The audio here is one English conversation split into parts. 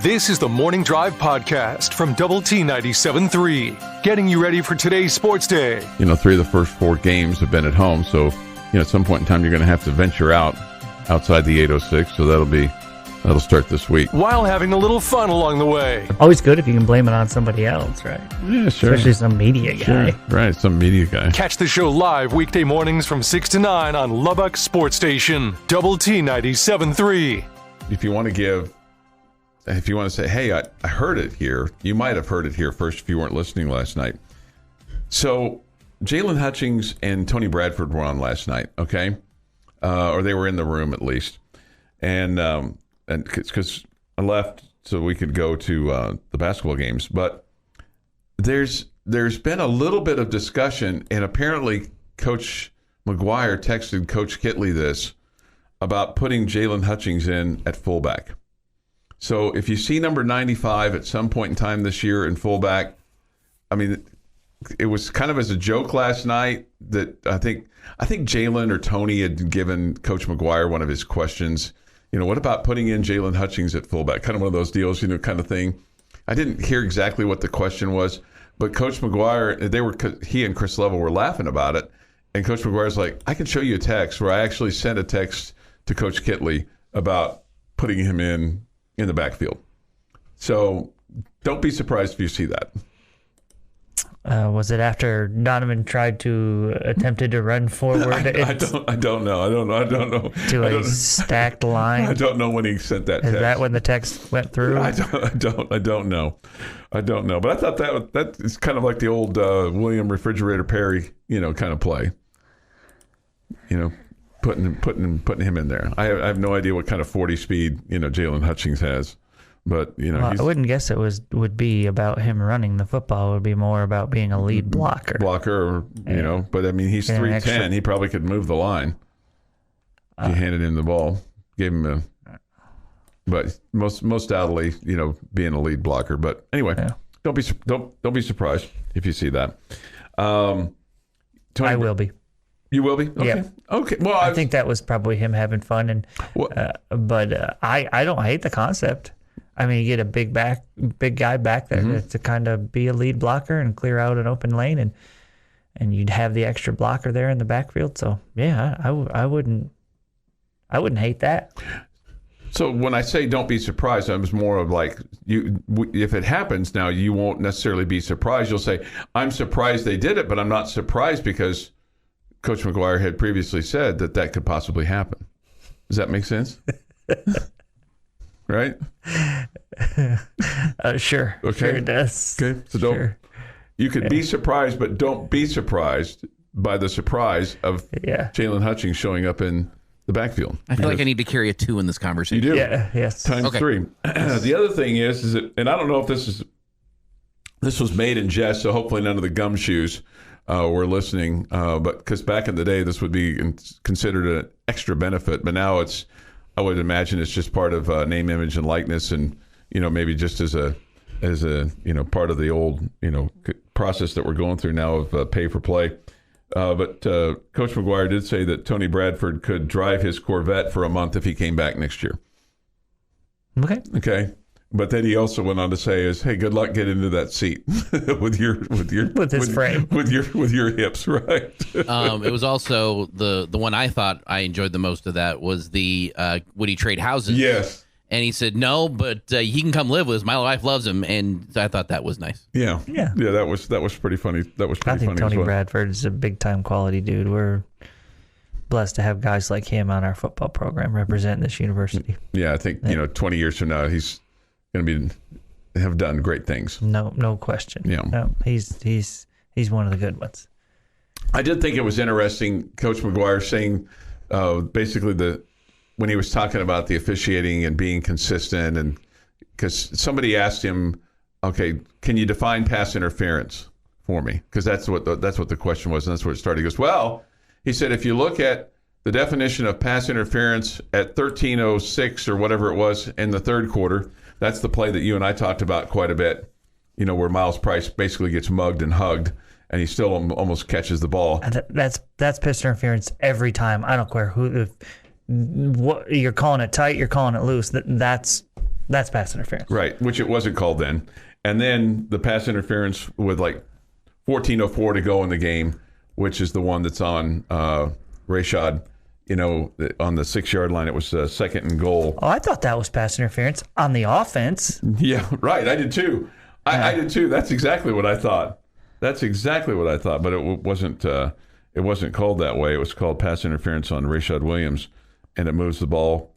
This is the Morning Drive Podcast from Double T 97.3, getting you ready for today's sports day. 3 of the first 4 games have been at home, so at some point in time you're going to have to venture outside the 806, so that'll start this week. While having a little fun along the way. Always good if you can blame it on somebody else, right? Yeah, sure. Especially some media guy. Sure. Right, some media guy. Catch the show live weekday mornings from 6 to 9 on Lubbock Sports Station, Double T 97.3. If you want to say, hey, I heard it here, you might have heard it here first if you weren't listening last night. So Jalen Hutchings and Tony Bradford were on last night, okay? Or they were in the room at least. And because I left so we could go to the basketball games. But there's been a little bit of discussion, and apparently Coach McGuire texted Coach Kitley this about putting Jalen Hutchings in at fullback. So if you see number 95 at some point in time this year in fullback, I mean, it was kind of as a joke last night that I think Jalen or Tony had given Coach McGuire one of his questions. What about putting in Jalen Hutchings at fullback? Kind of one of those deals, kind of thing. I didn't hear exactly what the question was, but Coach McGuire, he and Chris Level were laughing about it. And Coach McGuire's like, I can show you a text where I actually sent a text to Coach Kitley about putting him in the backfield. So don't be surprised if you see that. Was it after Donovan attempted to run forward? I don't know. To a stacked line? I don't know when he sent that text. Is that when the text went through? I don't know. But I thought that is kind of like the old William Refrigerator Perry, kind of play. Putting him in there. I have no idea what kind of 40 speed, Jalen Hutchings has. But, I wouldn't guess it would be about him running the football. It would be more about being a lead blocker. But I mean, he's 310. He probably could move the line. If you handed him the ball, gave him but most undoubtedly, being a lead blocker. But anyway, don't be surprised if you see that. Tony, I will be. You will be? Okay. Yeah. Okay. Well, I think that was probably him having fun, but I don't hate the concept. I mean, you get a big guy back there to kind of be a lead blocker and clear out an open lane, and you'd have the extra blocker there in the backfield. So yeah, I wouldn't hate that. So when I say don't be surprised, I was more of like, if it happens now, you won't necessarily be surprised. You'll say, I'm surprised they did it, but I'm not surprised because Coach McGuire had previously said that could possibly happen. Does that make sense? Right? Sure. Okay. Sure it does. Okay. So you could be surprised, but don't be surprised by the surprise of Jalen Hutchings showing up in the backfield. I feel like I need to carry a 2 in this conversation. You do. Yeah. Yes. Times 3. The other thing is that, and I don't know if this was made in jest, so hopefully none of the gumshoes were listening, but because back in the day this would be considered an extra benefit, but now I would imagine it's just part of name, image, and likeness, and maybe just as a part of the old process that we're going through now of pay for play. But Coach McGuire did say that Tony Bradford could drive his Corvette for a month if he came back next year. Okay. But then he also went on to say, "Hey, good luck getting into that seat with his frame, with your hips, right?" It was also the one I thought I enjoyed the most of that was the would he trade houses? Yes. And he said no, but he can come live with us. My wife loves him, and I thought that was nice. Yeah. That was pretty funny. I think Tony Bradford is a big time quality dude. We're blessed to have guys like him on our football program representing this university. Yeah, I think 20 years from now he's going to have done great things. No question. Yeah. No, he's one of the good ones. I did think it was interesting, Coach McGuire saying basically when he was talking about the officiating and being consistent, and because somebody asked him, okay, can you define pass interference for me? Because that's what the question was, and that's where it started. He goes, well, he said, if you look at the definition of pass interference at 13:06 or whatever it was in the third quarter, that's the play that you and I talked about quite a bit, where Miles Price basically gets mugged and hugged, and he still almost catches the ball. That's pass interference every time. I don't care what you're calling it tight, you're calling it loose. That's That's pass interference. Right, which it wasn't called then. And then the pass interference with like 14:04 to go in the game, which is the one that's on Rashad, on the 6-yard line. It was 2nd and goal. Oh, I thought that was pass interference on the offense. Yeah, right. I did too. I did too. That's exactly what I thought. But it wasn't. It wasn't called that way. It was called pass interference on Rashad Williams, and it moves the ball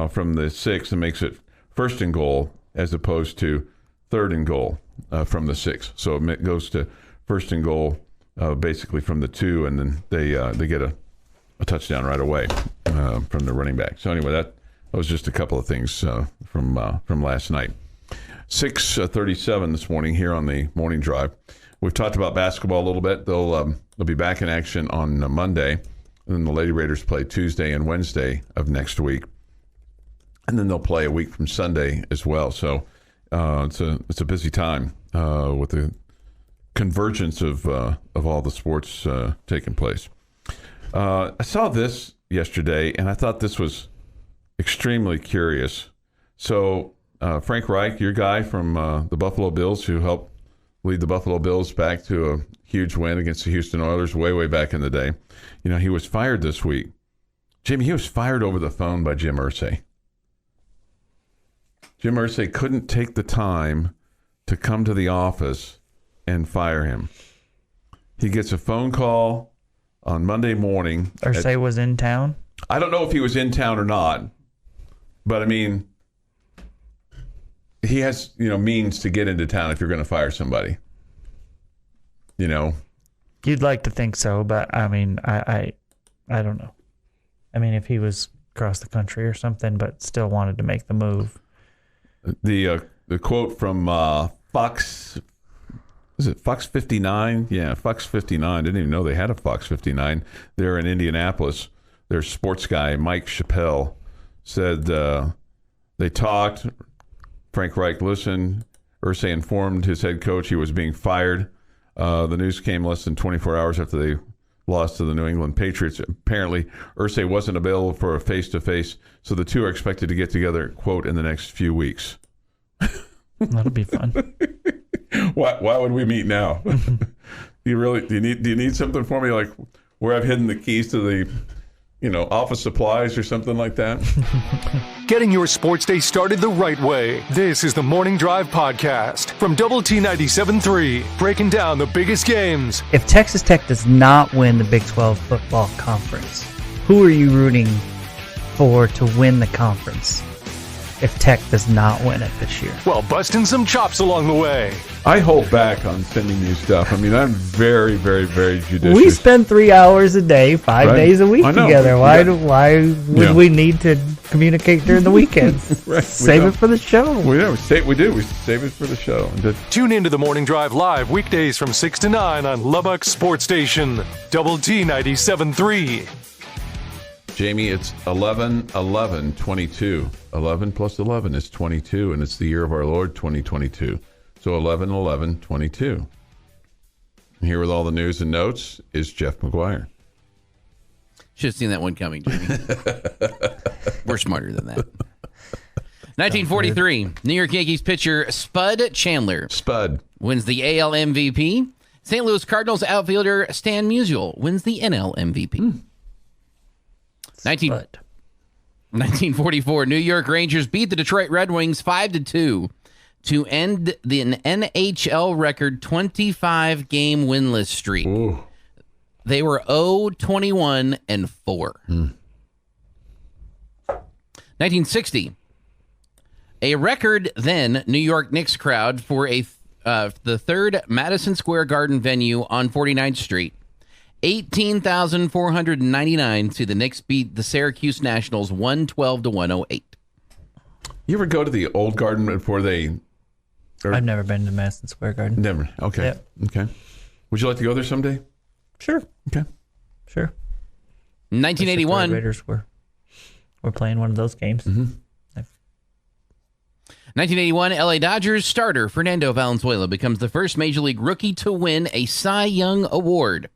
from the 6 and makes it 1st and goal as opposed to 3rd and goal from the 6. So it goes to 1st and goal basically from the 2, and then they get a touchdown right away from the running back. So anyway, that was just a couple of things from last night. 6:37 this morning here on the morning drive. We've talked about basketball a little bit. They'll be back in action on Monday, and then the Lady Raiders play Tuesday and Wednesday of next week, and then they'll play a week from Sunday as well. So it's a busy time with the convergence of all the sports taking place. I saw this yesterday, and I thought this was extremely curious. So Frank Reich, your guy from the Buffalo Bills, who helped lead the Buffalo Bills back to a huge win against the Houston Oilers way back in the day. He was fired this week. Jimmy, he was fired over the phone by Jim Irsay. Jim Irsay couldn't take the time to come to the office and fire him. He gets a phone call on Monday morning. Irsay was in town? I don't know if he was in town or not, but I mean, he has, means to get into town if you're going to fire somebody. You'd like to think so, but I mean, I don't know. I mean, if he was across the country or something, but still wanted to make the move. The quote from Fox, is it Fox 59? Yeah, Fox 59. Didn't even know they had a Fox 59. They're in Indianapolis. Their sports guy, Mike Chappelle, said they talked. Frank Reich listened. Irsay informed his head coach he was being fired. The news came less than 24 hours after they lost to the New England Patriots. Apparently, Irsay wasn't available for a face-to-face, so the two are expected to get together, quote, in the next few weeks. That'll be fun. Why would we meet now? Do you need something for me, like where I've hidden the keys to the office supplies or something like that? Getting your sports day started the right way. This is the Morning Drive Podcast from Double T 97.3, breaking down the biggest games. If Texas Tech does not win the Big 12 football conference, who are you rooting for to win the conference if Tech does not win it this year? Well, busting some chops along the way. I hold back on sending you stuff. I mean, I'm very, very, very judicious. We spend 3 hours a day, 5 days a week together. Why would we need to communicate during the weekends? Right. Save it for the show. We do. We save it for the show. Tune into the Morning Drive live weekdays from 6 to 9 on Lubbock Sports Station, Double T 97.3. Jamie, it's 11/11/22. 11 plus 11 is 22, and it's the year of our Lord 2022. So 11/11/22. And here with all the news and notes is Jeff McGuire. Should have seen that one coming, Jimmy. We're smarter than that. 1943, New York Yankees pitcher Spud Chandler wins the AL MVP. St. Louis Cardinals outfielder Stan Musial wins the NL MVP. 1944, New York Rangers beat the Detroit Red Wings 5-2 to end the NHL record 25-game winless streak. Ooh. They were 0-21-4. 1960, a record then New York Knicks crowd for the third Madison Square Garden venue on 49th Street. 18,499 to the Knicks beat the Syracuse Nationals 112-108. You ever go to the old Garden before they? I've never been to Madison Square Garden. Never. Okay. Yep. Okay. Would you like to go there someday? Sure. Okay. Sure. 1981. The Raiders were playing one of those games. Mm-hmm. 1981, LA Dodgers starter Fernando Valenzuela becomes the first Major League rookie to win a Cy Young Award.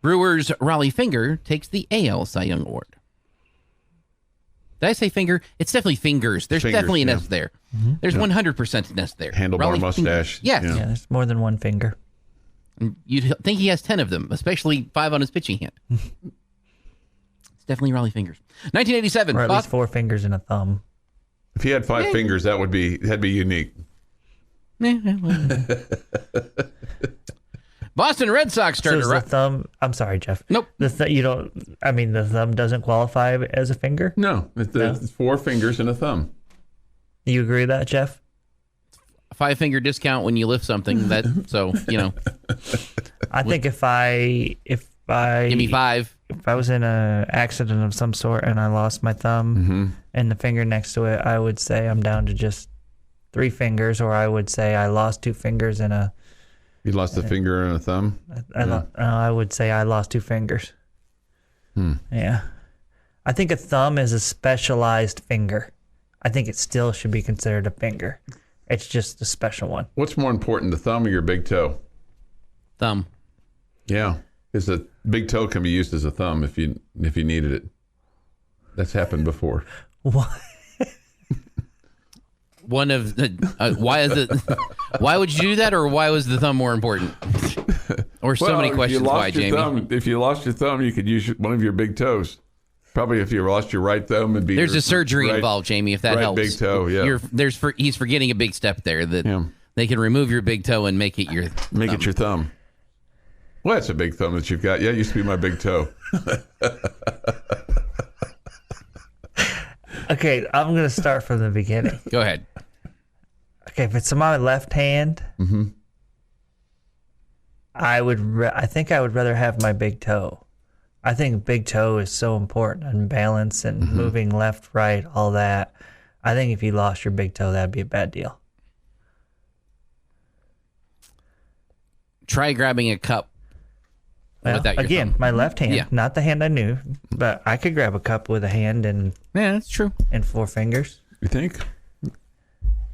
Brewers' Raleigh Finger takes the AL Cy Young Award. Did I say finger? It's definitely fingers. There's definitely an S there. There's 100%ness there. Handlebar mustache. Yes. Yeah, there's more than one finger. You'd think he has 10 of them, especially 5 on his pitching hand. It's definitely Raleigh fingers. 1987. Or at least 4 fingers and a thumb. If he had 5 fingers, that'd be unique. Boston Red Sox starter. So is the thumb? I'm sorry, Jeff. Nope. The thumb doesn't qualify as a finger. No, it's 4 fingers and a thumb. You agree with that, Jeff? 5-finger discount when you lift something. I think if I give me 5. If I was in an accident of some sort and I lost my thumb and the finger next to it, I would say I'm down to just 3 fingers, or I would say I lost 2 fingers and a. You lost a finger and a thumb? I would say I lost 2 fingers. Yeah. I think a thumb is a specialized finger. I think it still should be considered a finger. It's just a special one. What's more important, the thumb or your big toe? Thumb. Yeah, because the big toe can be used as a thumb if you needed it. That's happened before. What? One of the why would you do that, or why was the thumb more important? Or so many questions. Why, Jamie? If you lost your thumb, you could use one of your big toes. Probably if you lost your right thumb, it'd be there's a surgery involved, Jamie. If that helps, big toe. Yeah, he's forgetting a big step there. That they can remove your big toe and make it your thumb. Well, that's a big thumb that you've got. Yeah, it used to be my big toe. Okay, I'm going to start from the beginning. Go ahead. Okay, if it's in my left hand, I think I would rather have my big toe. I think big toe is so important and balance and moving left, right, all that. I think if you lost your big toe, that'd be a bad deal. Try grabbing a cup. Well, without your again, thumb. my left hand, not the hand I knew, but I could grab a cup with a hand and that's true. And 4 fingers. You think?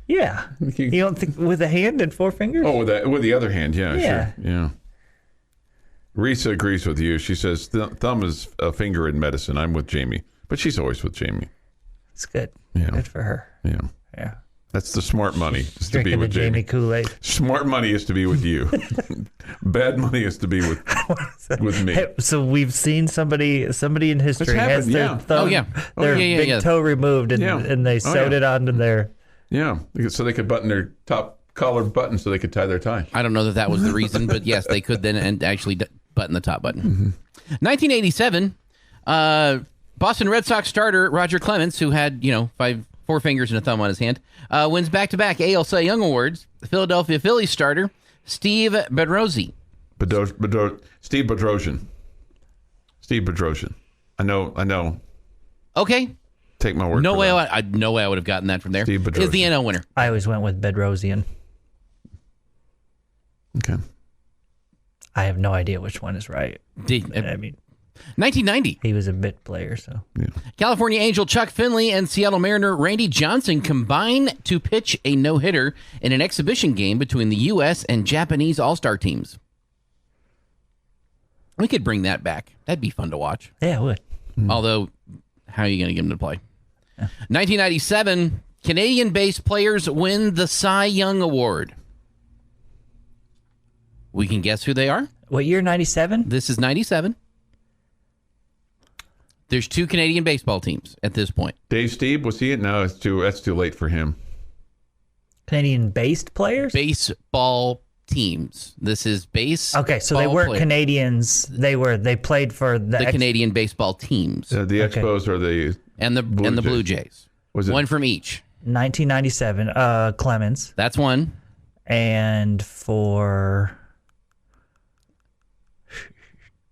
Yeah. You don't think with a hand and 4 fingers? Oh, with the other hand, yeah, sure. Yeah. Risa agrees with you. She says thumb is a finger in medicine. I'm with Jamie, but she's always with Jamie. It's good. Yeah. Good for her. Yeah. Yeah. That's the smart money, is to be Drinking with the Jamie Kool-Aid. Smart money is to be with you. Bad money is to be with me. Hey, so we've seen somebody in history has their thumb, their big toe removed, and they sewed it onto their. Yeah, so they could button their top collar button so they could tie their tie. I don't know that was the reason, but yes, they could then and actually button the top button. 1987, Boston Red Sox starter Roger Clemens, who had 4 fingers and a thumb on his hand, wins back-to-back AL Cy Young awards. The Philadelphia Phillies starter Steve Bedrosian. Steve Bedrosian. I know. Okay. Take my word. No way I would have gotten that from there. Steve Bedrosian Is the NL winner. I always went with Bedrosian. Okay. I have no idea which one is right. 1990. He was a bit player, so. Yeah. California Angel Chuck Finley and Seattle Mariner Randy Johnson combine to pitch a no-hitter in an exhibition game between the U.S. and Japanese all-star teams. We could bring that back. That'd be fun to watch. Yeah, it would. Although, how are you going to get him to play? 1997, Canadian-based players win the Cy Young Award. We can guess who they are? What year, 97? This is 97. There's 2 Canadian baseball teams at this point. Dave Stieb, was he it? No, that's too late for him. Canadian-based players? Baseball teams. This is base. Okay, so they weren't players. Canadians. They played for the Canadian baseball teams. The Expos or the Blue Jays. Was it one from each? 1997. Clemens. That's one. And for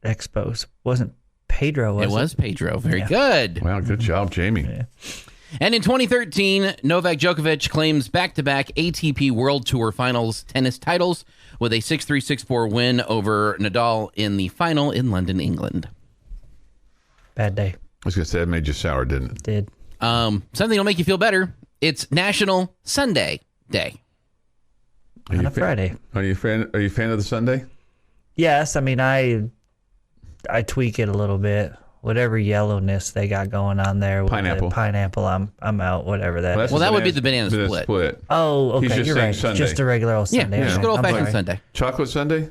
Expos wasn't Pedro. It was Pedro. Very good. Wow, good job, Jamie. Yeah. And in 2013, Novak Djokovic claims back-to-back ATP World Tour Finals tennis titles with a 6-3, 6-4 win over Nadal in the final in London, England. Bad day. I was going to say, it made you sour, didn't it? It did. Something that'll make you feel better. It's National Sunday Day. On a Friday. Are you a fan of the Sunday? Yes. I mean, I tweak it a little bit whatever yellowness they got going on there. With Pineapple. The pineapple, I'm out. Whatever that. That's is. That would be the banana split. Oh, okay. He's just You're saying right. Sundae. Just a regular old Sunday. Just Okay, good I'm old-fashioned sorry. Sunday. Chocolate sundae?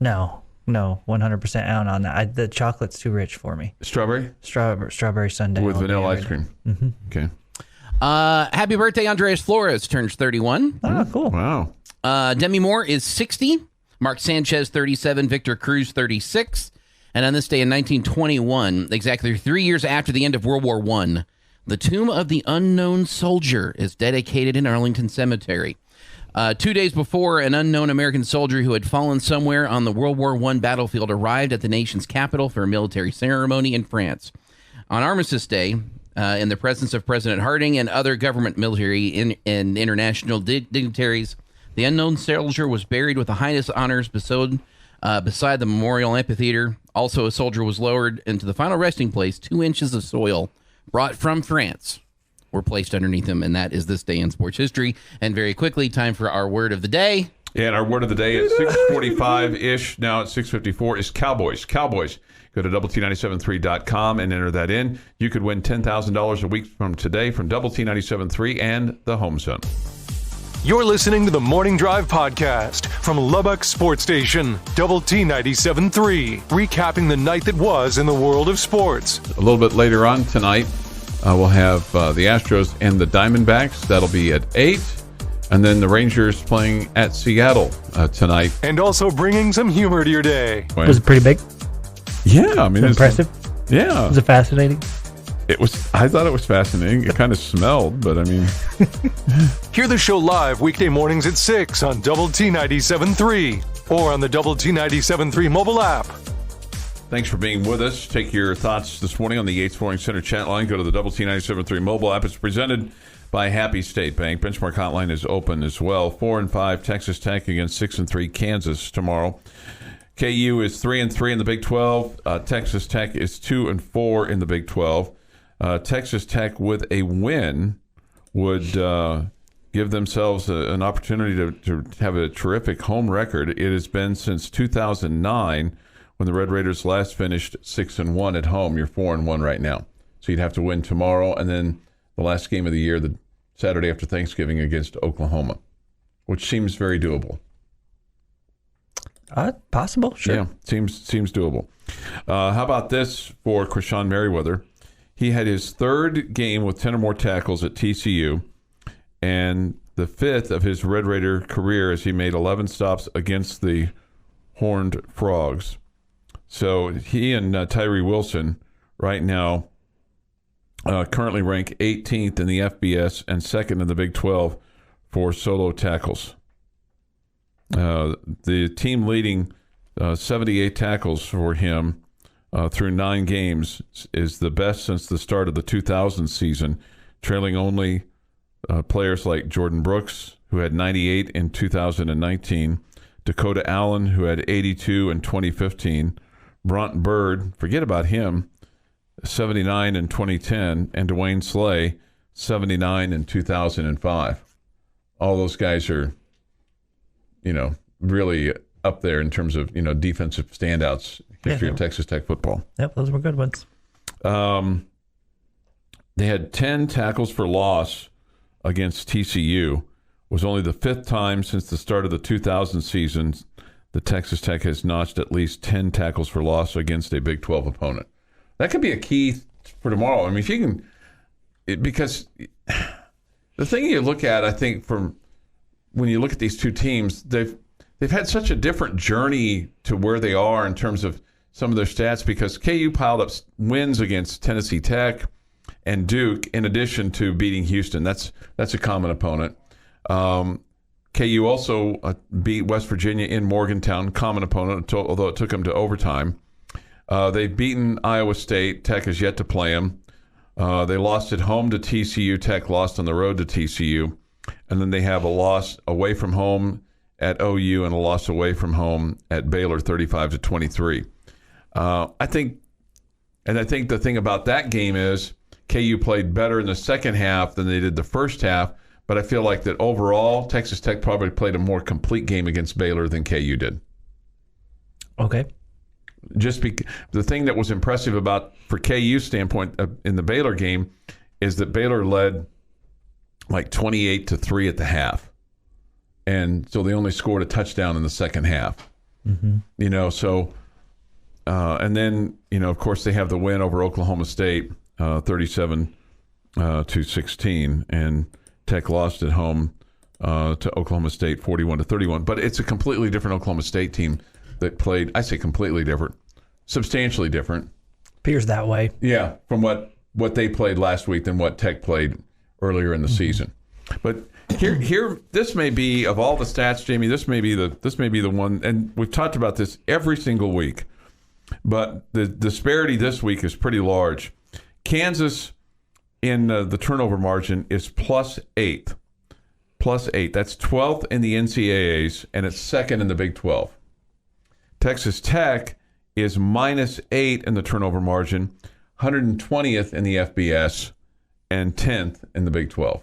No, 100% out on that. The chocolate's too rich for me. Strawberry? Strawberry Sundae With all day, vanilla every ice day. cream. Mm-hmm. Okay. Happy birthday, Andreas Flores turns 31. Oh, cool. Wow. Demi Moore is 60. Mark Sanchez, 37. Victor Cruz, 36. And on this day in 1921, exactly 3 years after the end of World War I, the Tomb of the Unknown Soldier is dedicated in Arlington Cemetery. 2 days before, an unknown American soldier who had fallen somewhere on the World War I battlefield arrived at the nation's capital for a military ceremony in France. On Armistice Day, in the presence of President Harding and other government, military, and international dignitaries, the unknown soldier was buried with the highest honors bestowed beside the Memorial Amphitheater. Also, a soldier was lowered into the final resting place. 2 inches of soil brought from France were placed underneath him, and that is this day in sports history. And very quickly, time for our word of the day. Yeah, and our word of the day at 6:45-ish, now at 6:54, is Cowboys. Cowboys. Go to doublet973.com and enter that in. You could win $10,000 a week from today from Double T 97.3 and the Home Zone. You're listening to the Morning Drive podcast from Lubbock Sports Station, Double T 97.3, recapping the night that was in the world of sports. A little bit later on tonight, we'll have the Astros and the Diamondbacks. That'll be at 8. And then the Rangers playing at Seattle tonight. And also bringing some humor to your day. Was it pretty big? Yeah, I mean, it's Impressive? Yeah. Was it fascinating? It was. I thought it was fascinating. It kind of smelled, but I mean. Hear the show live weekday mornings at 6 on Double T 97.3 or on the Double T 97.3 mobile app. Thanks for being with us. Take your thoughts this morning on the Yates Flooring Center chat line. Go to the Double T 97.3 mobile app. It's presented by Happy State Bank. Benchmark hotline is open as well. 4-5 Texas Tech against 6-3 Kansas tomorrow. KU is 3-3 in the Big 12. Texas Tech is 2-4 in the Big 12. Texas Tech with a win would give themselves an opportunity to have a terrific home record. It has been since 2009 when the Red Raiders last finished 6-1 at home. You're 4-1 right now. So you'd have to win tomorrow and then the last game of the year, the Saturday after Thanksgiving against Oklahoma, which seems very doable. Possible, sure. Yeah, seems doable. How about this for Krishan Merriweather? He had his 3rd game with 10 or more tackles at TCU and the 5th of his Red Raider career as he made 11 stops against the Horned Frogs. So he and Tyree Wilson right now currently rank 18th in the FBS and 2nd in the Big 12 for solo tackles. The team leading 78 tackles for him through 9 games is the best since the start of the 2000 season, trailing only players like Jordan Brooks, who had 98 in 2019, Dakota Allen, who had 82 in 2015, Bront Bird, forget about him, 79 in 2010, and Dwayne Slay, 79 in 2005. All those guys are, really up there in terms of, defensive standouts, history of Texas Tech football. Yep, those were good ones. They had 10 tackles for loss against TCU. It was only the 5th time since the start of the 2000 season that Texas Tech has notched at least 10 tackles for loss against a Big 12 opponent. That could be a key for tomorrow. I mean, if you can, because the thing you look at, I think, from when you look at these two teams, they've had such a different journey to where they are in terms of some of their stats, because KU piled up wins against Tennessee Tech and Duke in addition to beating Houston. That's a common opponent. KU also beat West Virginia in Morgantown, common opponent, although it took them to overtime. They've beaten Iowa State. Tech has yet to play them. They lost at home to TCU. Tech lost on the road to TCU. And then they have a loss away from home at OU and a loss away from home at Baylor, 35-23. I think the thing about that game is KU played better in the second half than they did the first half, but I feel like that overall Texas Tech probably played a more complete game against Baylor than KU did. Okay. The thing that was impressive for KU's standpoint in the Baylor game is that Baylor led like 28-3 at the half, and so they only scored a touchdown in the second half. Mm-hmm. So and then of course they have the win over Oklahoma State, 37-16, and Tech lost at home to Oklahoma State 41-31. But it's a completely different Oklahoma State team that played. I say completely different, substantially different. Appears that way. Yeah, from what they played last week than what Tech played earlier in the season. But here, this may be, of all the stats, Jamie, this may be the one, and we've talked about this every single week. But the disparity this week is pretty large. Kansas in the turnover margin is +8. +8. That's 12th in the NCAAs, and it's second in the Big 12. Texas Tech is -8 in the turnover margin, 120th in the FBS, and 10th in the Big 12.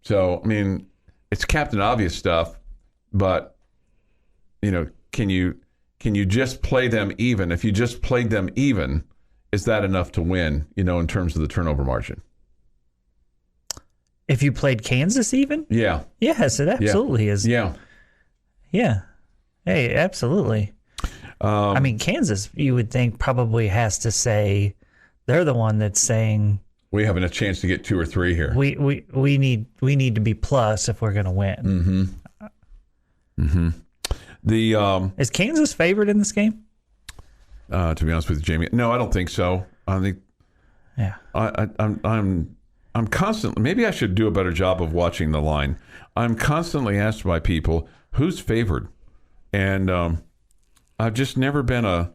So, I mean, it's Captain Obvious stuff, but, can you just play them even? If you just played them even, is that enough to win, in terms of the turnover margin? If you played Kansas even? Yeah. Yes, it absolutely is. Yeah. Yeah. Hey, absolutely. I mean, Kansas, you would think, probably has to say, they're the one that's saying, we have a chance to get 2 or 3 here. We need to be plus if we're going to win. Is Kansas favored in this game? To be honest with you, Jamie, no, I don't think so. I think, yeah, I'm constantly. Maybe I should do a better job of watching the line. I'm constantly asked by people who's favored, and I've just never been a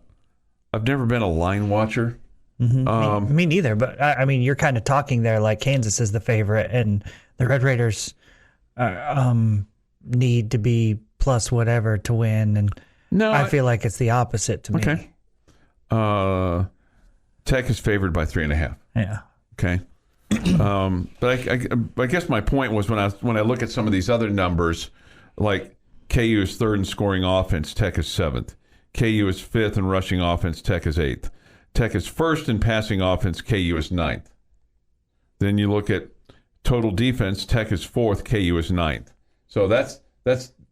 line watcher. Mm-hmm. Me neither. But I mean, you're kind of talking there like Kansas is the favorite, and the Red Raiders need to be plus whatever to win. And no, I feel like it's the opposite to me. Okay. Tech is favored by 3.5. Yeah. Okay. But I guess my point was when I look at some of these other numbers, like KU is 3rd in scoring offense, Tech is 7th. KU is 5th in rushing offense, Tech is 8th. Tech is 1st in passing offense, KU is 9th. Then you look at total defense, Tech is 4th, KU is 9th. So that's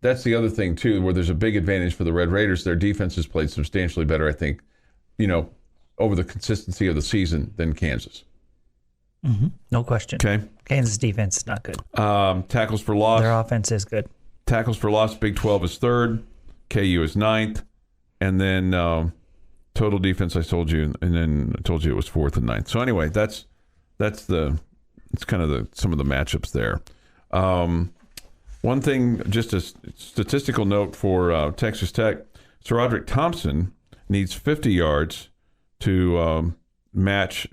the other thing too, where there's a big advantage for the Red Raiders. Their defense has played substantially better, I think, over the consistency of the season than Kansas. Mm-hmm. No question. Okay. Kansas defense is not good. Tackles for loss. Their offense is good. Tackles for loss, Big 12 is 3rd. KU is 9th. And then total defense, I told you, and then I told you it was 4th and 9th. So anyway, it's kind of some of the matchups there. One thing, just a statistical note for Texas Tech, SaRodorick Thompson needs 50 yards to match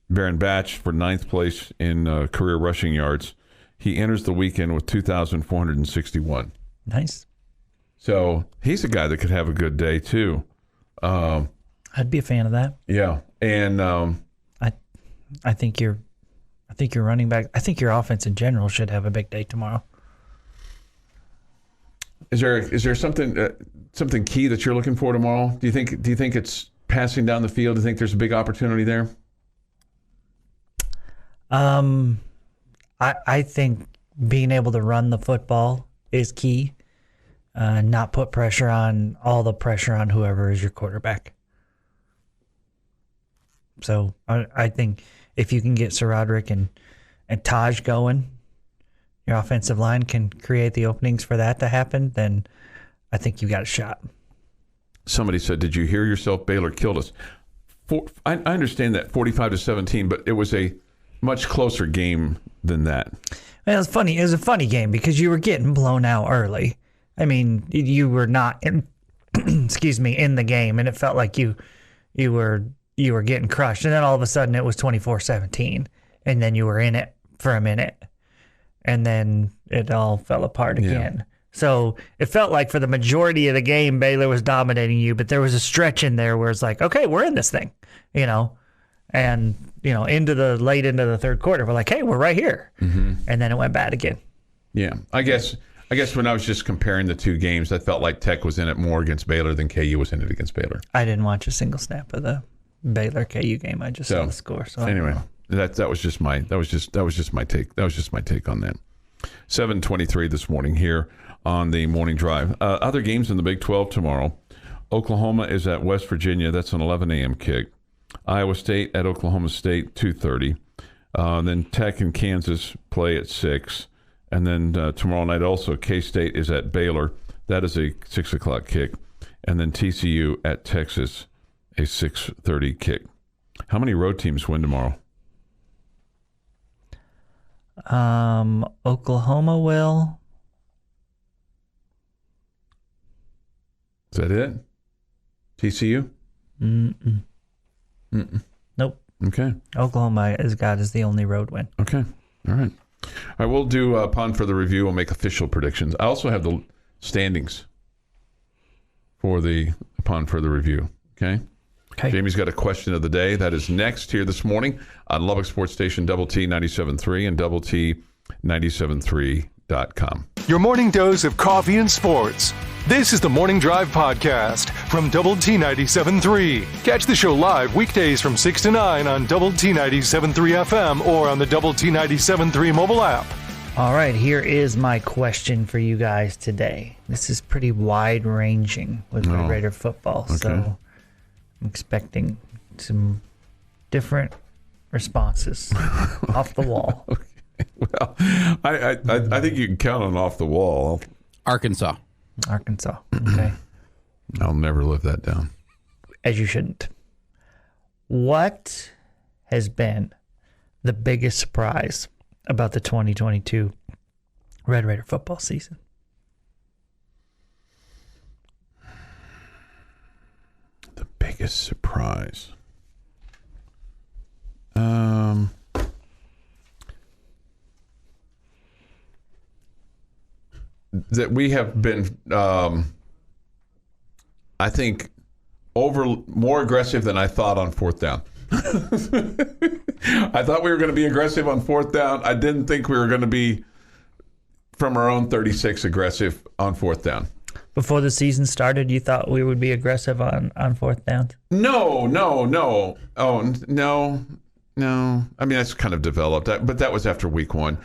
Baron Batch for 9th place in career rushing yards. He enters the weekend with 2,461. Nice. So he's a guy that could have a good day too. I'd be a fan of that. Yeah, and I think your running back. I think your offense in general should have a big day tomorrow. Is there something key that you're looking for tomorrow? Do you think it's passing down the field? Do you think there's a big opportunity there? I think being able to run the football is key. Not put all the pressure on whoever is your quarterback. So I think if you can get SaRodorick and Taj going, your offensive line can create the openings for that to happen, then I think you got a shot. Somebody said, "Did you hear yourself? Baylor killed us." I understand that 45-17, but it was a much closer game than that. It was funny. It was a funny game because you were getting blown out early. I mean, you were not in, in the game, and it felt like you were getting crushed. And then all of a sudden, it was 24-17, and then you were in it for a minute, and then it all fell apart again. Yeah. So it felt like for the majority of the game, Baylor was dominating you, but there was a stretch in there where it's like, okay, we're in this thing, and into the third quarter, we're like, hey, we're right here, and then it went bad again. Yeah, I guess I guess when I was just comparing the two games, I felt like Tech was in it more against Baylor than KU was in it against Baylor. I didn't watch a single snap of the Baylor KU game. I just saw the score. So anyway, that was just my take. That was just my take on that. 7:23 this morning here on the Morning Drive. Other games in the Big 12 tomorrow. Oklahoma is at West Virginia. That's an 11 a.m. kick. Iowa State at Oklahoma State, 2:30. Then Tech and Kansas play at 6. And then tomorrow night also, K-State is at Baylor. That is a 6 o'clock kick. And then TCU at Texas, a 6:30 kick. How many road teams win tomorrow? Oklahoma will. Is that it? TCU? Nope. Okay. Oklahoma is the only road win. Okay. All right. I will do upon further review. We'll make official predictions. I also have the standings for the upon further review. Okay. Jamie's got a question of the day. That is next here this morning on Lubbock Sports Station Double T 97.3 and Double T 97.3.com. Your morning dose of coffee and sports. This is the Morning Drive Podcast from Double T 97.3. Catch the show live weekdays from 6 to 9 on Double T 97.3 FM or on the Double T 97.3 mobile app. All right, here is my question for you guys today. This is pretty wide-ranging with Red Raider football, so I'm expecting some different responses off the wall. Okay. Well, I think you can count on off the wall. Arkansas. Okay. I'll never live that down. As you shouldn't. What has been the biggest surprise about the 2022 Red Raider football season? The biggest surprise. That we have been, I think, more aggressive than I thought on fourth down. I thought we were going to be aggressive on fourth down. I didn't think we were going to be, from our own 36, aggressive on fourth down. Before the season started, you thought we would be aggressive on fourth downs? No. Oh, no. I mean, that's kind of developed, but that was after week 1.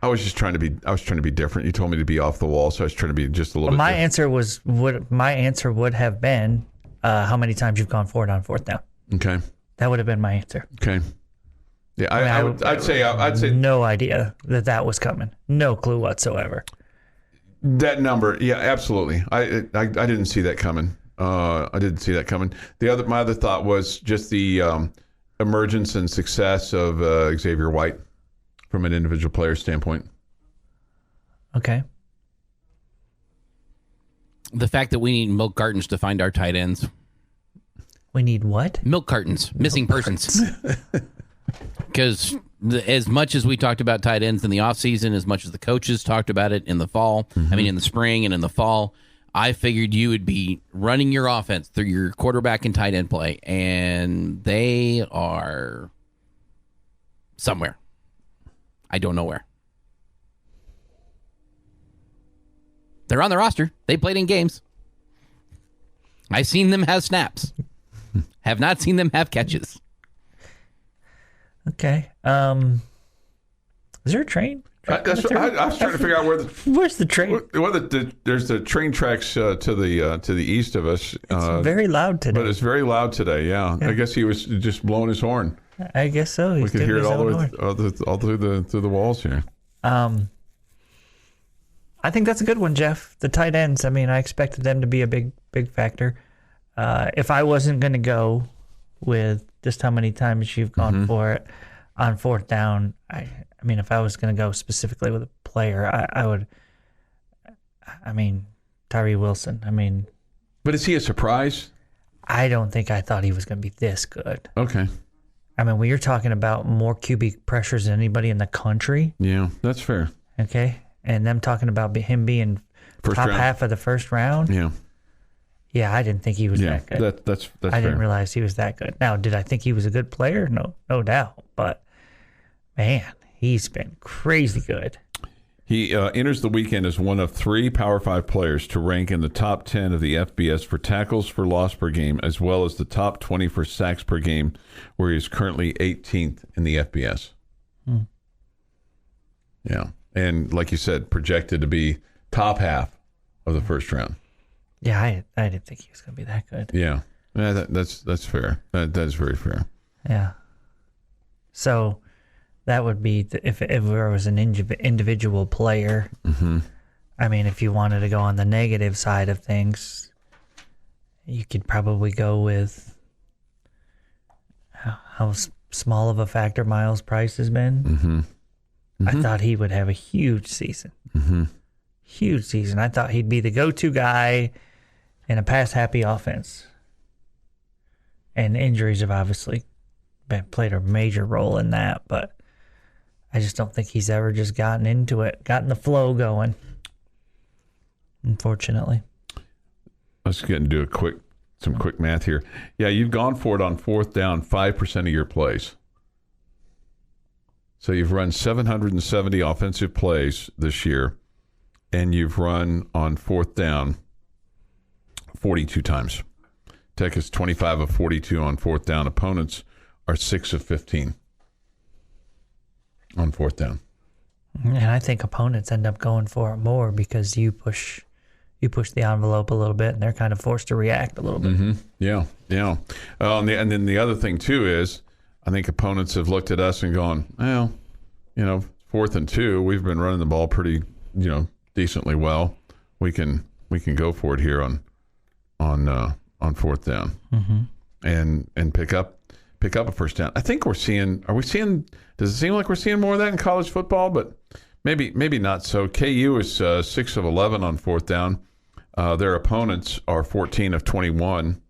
I was just trying to be different. You told me to be off the wall, so I was trying to be just a little bit different. My answer would have been how many times you've gone forward on fourth down. Okay. That would have been my answer. Okay. Yeah, I'd say no idea that was coming. No clue whatsoever. That number, yeah, absolutely. I didn't see that coming. My other thought was just the emergence and success of Xavier White from an individual player standpoint. Okay. The fact that we need milk cartons to find our tight ends. We need what? Milk cartons. Missing persons. Because as much as we talked about tight ends in the offseason, as much as the coaches talked about it in the fall, in the spring and in the fall, I figured you would be running your offense through your quarterback and tight end play, and they are somewhere. I don't know where. They're on the roster. They played in games. I've seen them have snaps. Have not seen them have catches. Okay. Is there a train? I was trying to figure out where's the train? There's the train tracks to the east of us. It's very loud today. But it's very loud today. Yeah. I guess he was just blowing his horn. I guess so. We could hear it all through the walls here. I think that's a good one, Jeff. The tight ends. I mean, I expected them to be a big factor. If I wasn't going to go with just how many times you've gone for it on fourth down, I mean, if I was going to go specifically with a player, I would. I mean, Tyree Wilson. I mean, but is he a surprise? I don't think I thought he was going to be this good. Okay. I mean, when you're talking about more QB pressures than anybody in the country. Yeah, that's fair. Okay. And them talking about him being top half of the first round. Yeah. Yeah, I didn't think he was that good. That's I didn't realize he was that good. Now, did I think he was a good player? No doubt. But, man, he's been crazy good. He enters the weekend as one of 3 Power 5 players to rank in the top 10 of the FBS for tackles for loss per game, as well as the top 20 for sacks per game, where he is currently 18th in the FBS. Yeah. And like you said, projected to be top half of the first round. Yeah, I didn't think he was going to be that good. Yeah. That's fair. That's very fair. Yeah. So that would be if there was an individual player. Mm-hmm. I mean, if you wanted to go on the negative side of things, you could probably go with how small of a factor Miles Price has been. Mm-hmm. Mm-hmm. I thought he would have a huge season. Mm-hmm. Huge season. I thought he'd be the go-to guy in a pass-happy offense. And injuries have obviously played a major role in that, but I just don't think he's ever just gotten into it, gotten the flow going, unfortunately. Let's get into some quick math here. Yeah, you've gone for it on 4th down 5% of your plays. So you've run 770 offensive plays this year, and you've run on 4th down 42 times. Tech is 25 of 42 on 4th down. Opponents are 6 of 15 on 4th down. And I think opponents end up going for it more because you push the envelope a little bit, and they're kind of forced to react a little bit. Mm-hmm. Yeah. And then the other thing, too, is I think opponents have looked at us and gone, well, 4th and 2, we've been running the ball pretty, decently well. We can go for it here on 4th down, and pick up a first down. I think does it seem like we're seeing more of that in college football? But maybe not. So KU is 6 of 11 on 4th down. Their opponents are 14 of 21.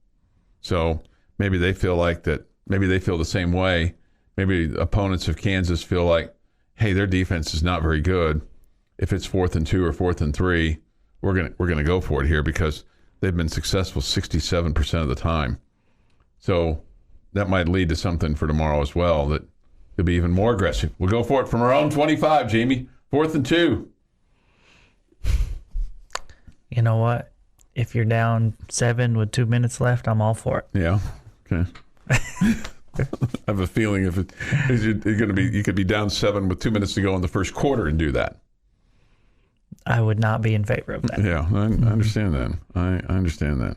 So maybe they feel like that. Maybe they feel the same way. Maybe the opponents of Kansas feel like, hey, their defense is not very good. If it's 4th and 2 or 4th and 3, we're gonna go for it here because they've been successful 67% of the time. So that might lead to something for tomorrow as well that could be even more aggressive. We'll go for it from our own 25, Jamie. 4th and 2. You know what? If you're down 7 with 2 minutes left, I'm all for it. Yeah. Okay. I have a feeling you could be down 7 with 2 minutes to go in the first quarter and do that. I would not be in favor of that. Yeah, I understand that. I understand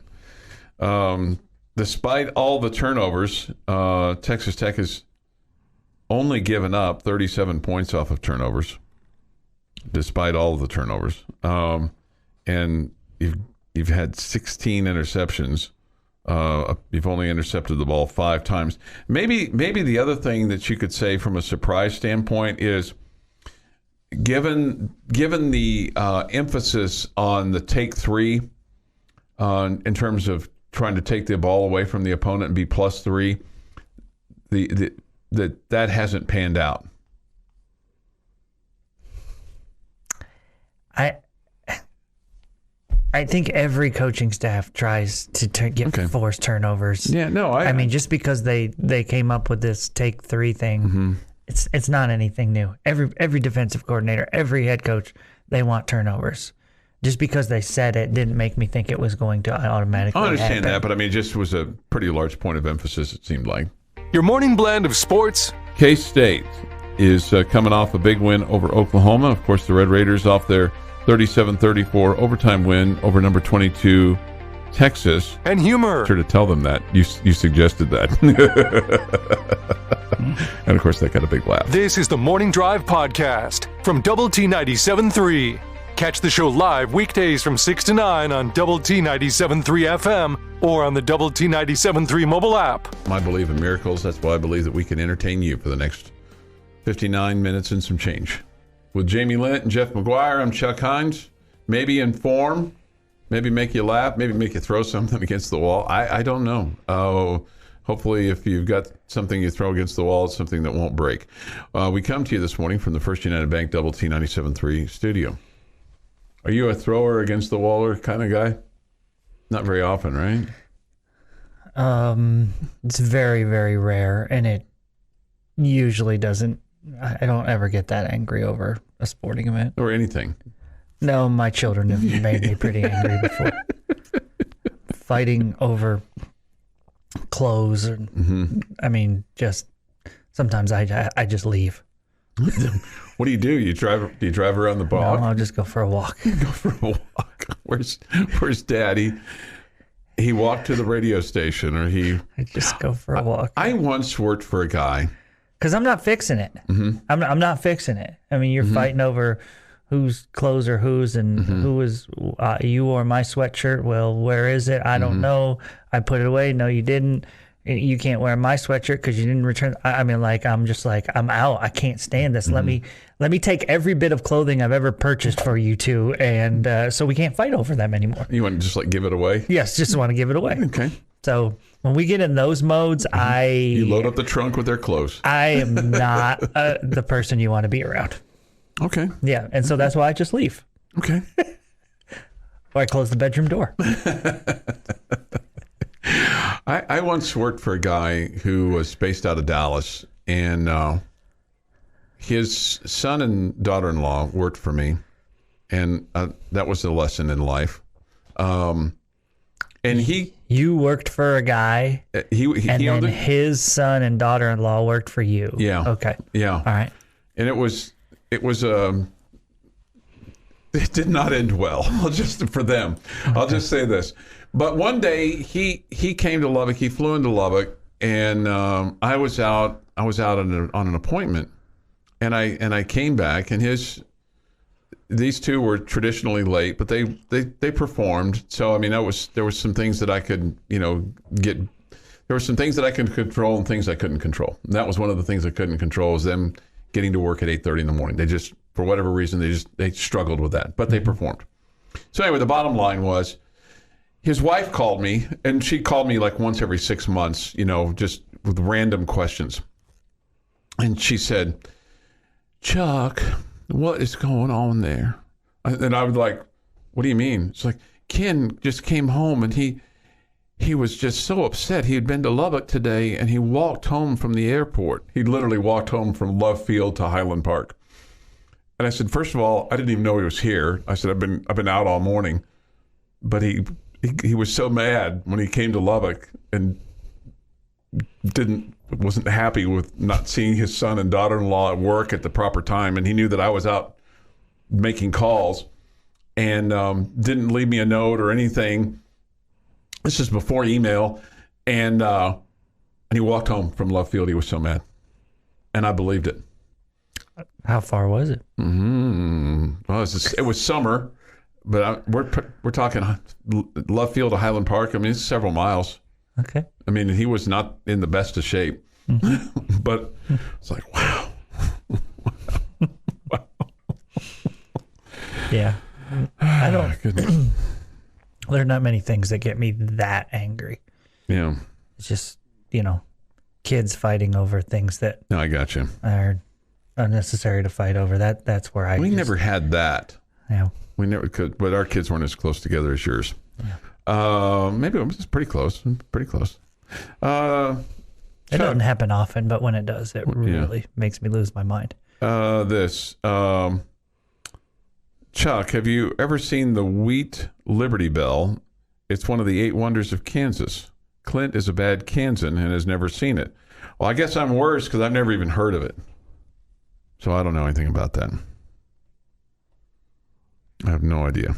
that. Despite all the turnovers, Texas Tech has only given up 37 points off of turnovers, despite all of the turnovers. And you've had 16 interceptions. You've only intercepted the ball 5 times. Maybe the other thing that you could say from a surprise standpoint is, given the emphasis on the take 3, in terms of trying to take the ball away from the opponent and be +3, that hasn't panned out. I think every coaching staff tries to get forced turnovers. Yeah, no, I mean, just because they came up with this take 3 thing, it's not anything new. Every defensive coordinator, every head coach, they want turnovers. Just because they said it didn't make me think it was going to automatically happen. I understand that, but I mean, it just was a pretty large point of emphasis, it seemed like. Your morning blend of sports. K-State is coming off a big win over Oklahoma. Of course, the Red Raiders off their 37-34 overtime win over number 22 Texas. And humor. Sure to tell them that. You suggested that. And of course, that got a big laugh. This is the Morning Drive Podcast from Double T 97.3. Catch the show live weekdays from 6 to 9 on Double T 97.3 FM or on the Double T 97.3 mobile app. I believe in miracles. That's why I believe that we can entertain you for the next 59 minutes and some change. With Jamie Lent and Jeff McGuire, I'm Chuck Heinz. Maybe inform, maybe make you laugh, maybe make you throw something against the wall. I don't know. Hopefully, if you've got something you throw against the wall, it's something that won't break. We come to you this morning from the First United Bank Double T 97.3 studio. Are you a thrower against the waller kind of guy? Not very often, right? It's very, very rare, and it usually doesn't I don't ever get that angry over a sporting event. Or anything. No, my children have made me pretty angry before. Fighting over clothes. And, I mean, just sometimes I just leave. What do? You drive around the block? No, I'll just go for a walk. Go for a walk. Where's Daddy? He walked to the radio station, or I just go for a walk. I once worked for a guy. Because I'm not fixing it. I'm not fixing it. I mean, you're fighting over whose clothes are whose, and who is you or my sweatshirt. Well, where is it? I don't know. I put it away. No, you didn't. You can't wear my sweatshirt because you didn't return. I mean, like, I'm just like, I'm out. I can't stand this. Let me take every bit of clothing I've ever purchased for you two, and so we can't fight over them anymore. You want to just like give it away? Yes, just want to give it away. Okay. So when we get in those modes, You load up the trunk with their clothes. I am not the person you want to be around. Okay. Yeah, and so that's why I just leave. Okay. Or I close the bedroom door. I once worked for a guy who was based out of Dallas, and his son and daughter-in-law worked for me, and that was the lesson in life. And You worked for a guy, and then his son and daughter-in-law worked for you. Yeah. Okay. Yeah. All right. And it did not end well. For them. Okay. I'll just say this. But one day he came to Lubbock. He flew into Lubbock, and I was out on an appointment, and I came back, and these two were traditionally late, but they performed. So I mean, there was some things that I could get. There were some things that I could control and things I couldn't control. And that was one of the things I couldn't control, was them getting to work at 8:30 in the morning. They just, for whatever reason, they struggled with that, but they performed. So anyway, the bottom line was, his wife called me, and she called me like once every 6 months, just with random questions. And she said, "Chuck, what is going on there?" And I was like, "What do you mean?" It's like, "Ken just came home, and he was just so upset. He had been to Lubbock today, and he walked home from the airport. He literally walked home from Love Field to Highland Park." And I said, "First of all, I didn't even know he was here." I said, I've been out all morning. But he was so mad when he came to Lubbock and wasn't happy with not seeing his son and daughter-in-law at work at the proper time. And he knew that I was out making calls, and didn't leave me a note or anything. This is before email. And he walked home from Love Field. He was so mad. And I believed it. How far was it? Well, it was summer, but we're talking Love Field to Highland Park. I mean, it's several miles. Okay. I mean, he was not in the best of shape, but it's like, wow. Wow. Yeah. I don't. Goodness. There are not many things that get me that angry. Yeah. It's just, kids fighting over things that No, I got you. are unnecessary to fight over. That's where We never had that. Yeah. We never could, but our kids weren't as close together as yours. Yeah. Maybe it was pretty close. Pretty close. It doesn't happen often, but when it does, it really makes me lose my mind. Chuck, have you ever seen the Wheat Liberty Bell? It's one of the 8 wonders of Kansas. Clint is a bad Kansan and has never seen it. Well, I guess I'm worse because I've never even heard of it. So I don't know anything about that. I have no idea.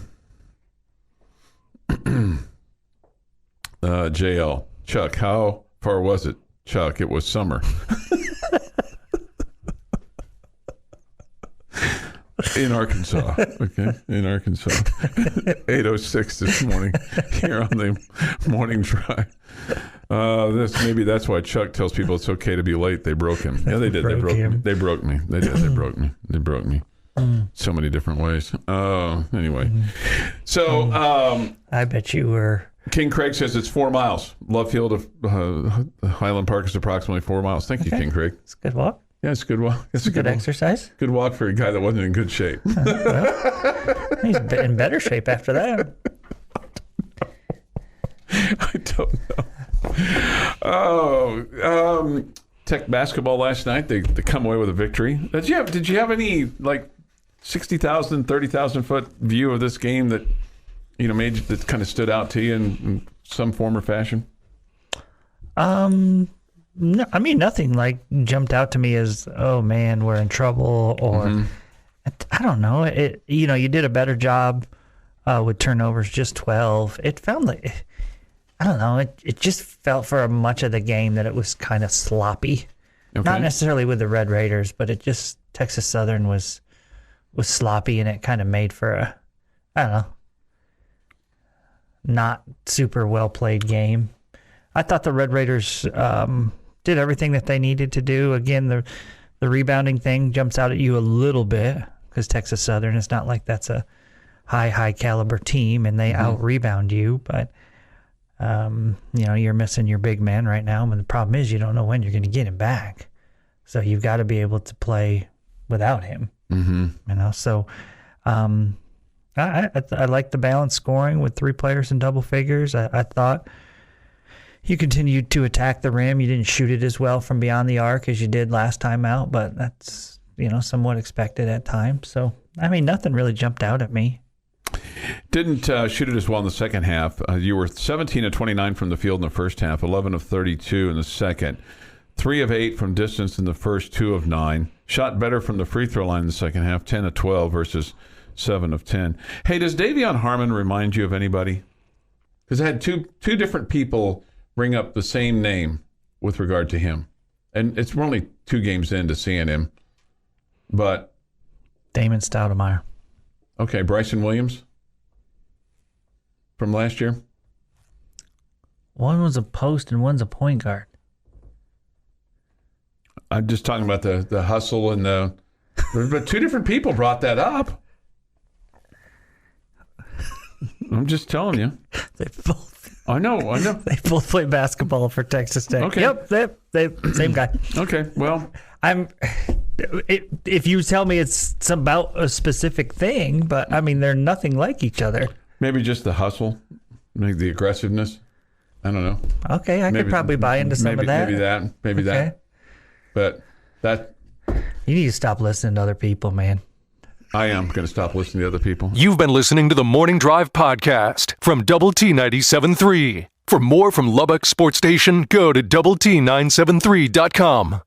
JL, Chuck, how far was it? Chuck, it was summer. In Arkansas. Okay, in Arkansas. 8:06 this morning here on the morning drive. Maybe that's why Chuck tells people it's okay to be late. They broke him. Yeah, they did. They broke me. They broke me. They did. They broke me. They broke me. So many different ways. Anyway, so I bet you were. King Craig says it's 4 miles. Love Field of Highland Park is approximately 4 miles. Thank you, King Craig. It's a good walk. Yeah, it's a good walk. It's a good exercise. Good walk for a guy that wasn't in good shape. Well, he's in better shape after that. I don't know. Tech basketball last night. They come away with a victory. Did you have any 60,000, 30,000 foot view of this game that that kind of stood out to you in some form or fashion? No, I mean, nothing jumped out to me as, oh man, we're in trouble, or I don't know. You did a better job with turnovers, just 12. It felt like, I don't know. It just felt for much of the game that it was kind of sloppy. Okay. Not necessarily with the Red Raiders, but Texas Southern was sloppy, and it kind of made for a, I don't know, not super well played game. I thought the Red Raiders did everything that they needed to do. Again, the rebounding thing jumps out at you a little bit because Texas Southern is not like that's a high caliber team, and they out rebound you. But you're missing your big man right now, and the problem is you don't know when you're going to get him back. So you've got to be able to play without him. So I like the balanced scoring with 3 players in double figures. I thought you continued to attack the rim. You didn't shoot it as well from beyond the arc as you did last time out, but that's somewhat expected at times. So I mean, nothing really jumped out at me. Didn't shoot it as well in the second half. You were 17 of 29 from the field in the first half, 11 of 32 in the second, 3 of 8 from distance in the first, 2 of 9. Shot better from the free throw line in the second half, 10 of 12 versus 7 of 10. Hey, does Davion Harmon remind you of anybody? Because I had two different people bring up the same name with regard to him. And we're only 2 games into seeing him. But Damon Stoudemire. Okay, Bryson Williams from last year? One was a post and one's a point guard. I'm just talking about the hustle and but 2 different people brought that up. I'm just telling you. They both. I know. They both play basketball for Texas Tech. Okay. Yep, they same guy. Okay, well. If you tell me it's about a specific thing, but I mean, they're nothing like each other. Maybe just the hustle, maybe the aggressiveness. I don't know. Okay, I could probably buy into some of that. Maybe that. But that. You need to stop listening to other people, man. I am going to stop listening to other people. You've been listening to the Morning Drive podcast from Double T 97.3. For more from Lubbock Sports Station, go to doublet973.com.